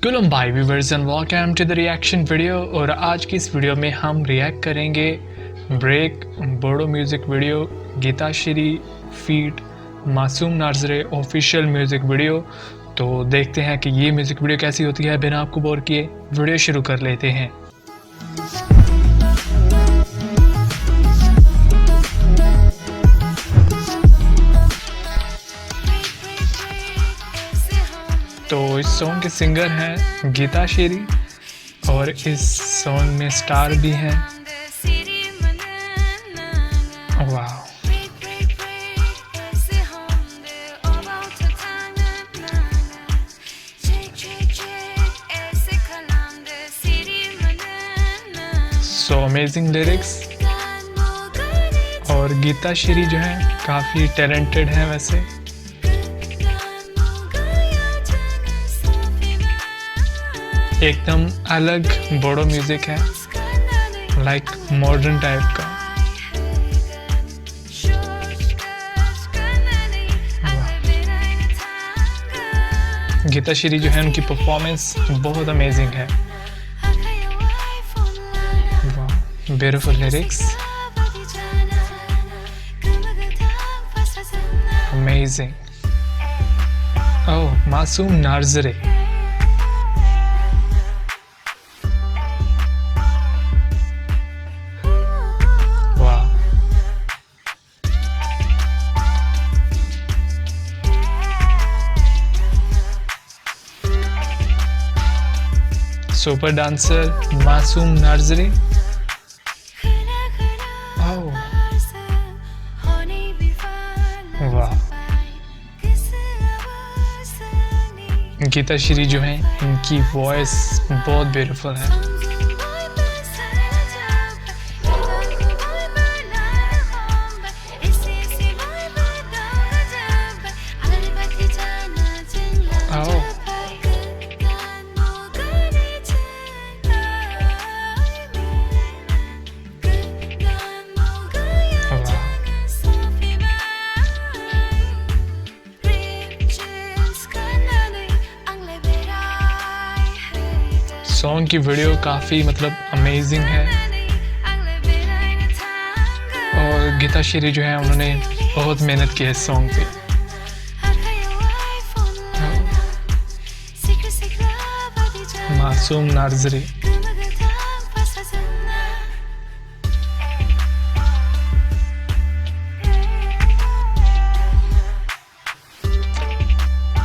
Coulomb भाई viewers and welcome to the reaction video. और आज की इस वीडियो में हम रिएक्ट करेंगे break Bodo music video Geetashree feat मासूम नाजरे ऑफिशियल म्यूज़िक वीडियो। तो देखते हैं कि ये म्यूज़िक वीडियो कैसी होती है। बिना आपको बोर किए वीडियो शुरू कर लेते हैं। तो इस सॉन्ग के सिंगर हैं गीताश्री और इस सॉन्ग में स्टार भी हैं। वाह, सो अमेजिंग लिरिक्स। और गीताश्री जो है काफ़ी टैलेंटेड है वैसे। एकदम अलग बोडो म्यूजिक है, लाइक मॉडर्न टाइप का। गीताश्री जो है उनकी परफॉर्मेंस बहुत अमेजिंग है। Beautiful lyrics, amazing. ओह, मासूम नाजरे। सुपर डांसर मासूम नाजरी। वाह, गीताश्री जो है इनकी वॉइस बहुत ब्यूटीफुल है। सॉन्ग की वीडियो काफ़ी अमेजिंग है। और गीताश्री जो है उन्होंने बहुत मेहनत की है इस सॉन्ग पे। मासूम नाजरी।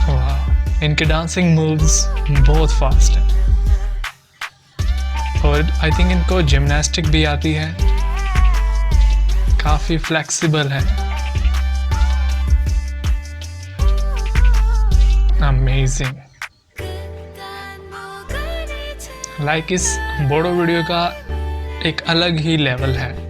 वाह, इनके डांसिंग मूव्स बहुत फास्ट हैं। और आई थिंक इनको जिम्नास्टिक भी आती है, काफ़ी फ्लेक्सिबल है। अमेजिंग। लाइक इस बोडो वीडियो का एक अलग ही लेवल है।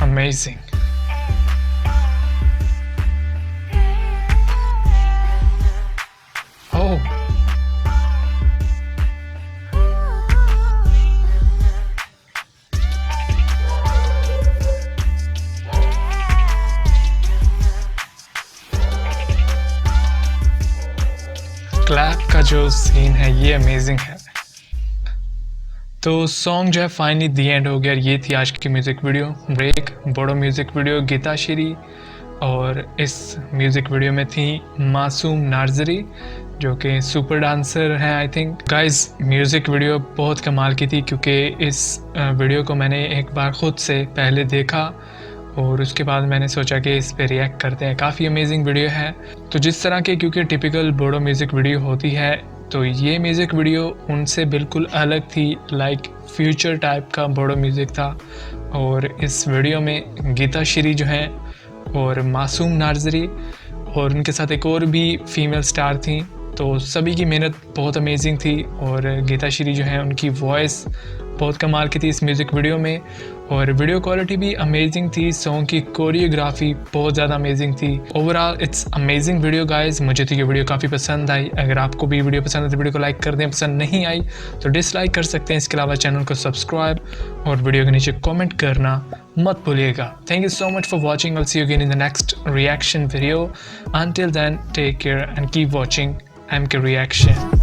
Amazing. Oh. क्लैप का जो सीन है ये अमेजिंग है। तो सॉन्ग जो है फाइनली दी एंड हो गया। ये थी आज की music video break Bodo music video Geetashree. और इस म्यूज़िक वीडियो में थी मासूम नाजरी जो कि सुपर डांसर हैं। I think guys music video बहुत कमाल की थी, क्योंकि इस वीडियो को मैंने एक बार ख़ुद से पहले देखा और उसके बाद मैंने सोचा कि इस पे रिएक्ट करते हैं। काफ़ी अमेजिंग वीडियो है। तो जिस तरह के क्योंकि टिपिकल बोडो म्यूज़िक वीडियो होती है, तो ये म्यूज़िक वीडियो उनसे बिल्कुल अलग थी। लाइक फ्यूचर टाइप का बोडो म्यूज़िक था। और इस वीडियो में गीताश्री जो हैं और मासूम नाजरी और उनके साथ एक और भी फीमेल स्टार थी तो सभी की मेहनत बहुत अमेजिंग थी और गीता श्री जो है उनकी वॉइस बहुत कमाल की थी इस म्यूज़िक वीडियो में, और वीडियो क्वालिटी भी अमेजिंग थी। सॉन्ग की कोरियोग्राफी बहुत ज़्यादा अमेजिंग थी। Overall it's amazing video guys. मुझे तो ये वीडियो काफ़ी पसंद आई। अगर आपको भी वीडियो पसंद है तो वीडियो को लाइक कर दें, पसंद नहीं आई तो डिसलाइक कर सकते हैं। इसके अलावा चैनल को सब्सक्राइब और वीडियो के नीचे कॉमेंट करना मत भूलिएगा। Thank you so much for watching. I'll see you again in the next reaction video. Until then, take care and keep watching MK Reaction.